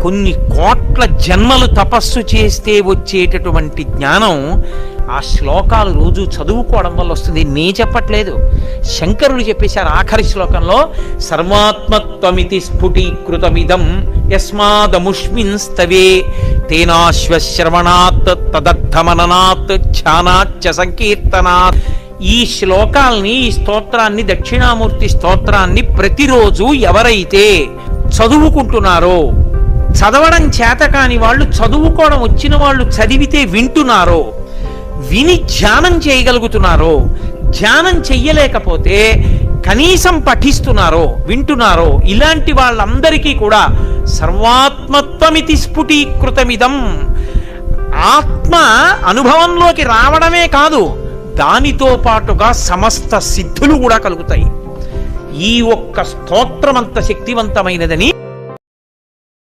కొన్ని కోట్ల జన్మలు తపస్సు చేస్తే వచ్చేటటువంటి జ్ఞానం ఆ శ్లోకాలు రోజు చదువుకోవడం వల్ల వస్తుంది. నే చెప్పట్లేదు, శంకరులు చెప్పేశారు ఆఖరి శ్లోకంలో. సర్వాత్మత్వమితి స్ఫుటీకృతమిదం యస్మాదముష్మిన్ స్తవే తేనాశ్వశ్రవణాత్ తదర్థమననాత్ ధ్యానాచ్చ సంకీర్తనాత్. ఈ శ్లోకాల్ని, ఈ స్తోత్రాన్ని, దక్షిణామూర్తి స్తోత్రాన్ని ప్రతిరోజు ఎవరైతే చదువుకుంటున్నారో, చదవడం చేత కాని వాళ్ళు, చదువుకోవడం వచ్చిన వాళ్ళు చదివితే వింటున్నారో, విని ధ్యానం చేయగలుగుతున్నారో, ధ్యానం చెయ్యలేకపోతే కనీసం పఠిస్తున్నారో, వింటున్నారో, ఇలాంటి వాళ్ళందరికీ కూడా సర్వాత్మత్వమితి స్ఫుటీకృతమిదం, ఆత్మ అనుభవంలోకి రావడమే కాదు, దానితో పాటుగా సమస్త సిద్ధులు కూడా కలుగుతాయి. ఈ ఒక్క స్తోత్రం అంత శక్తివంతమైనదని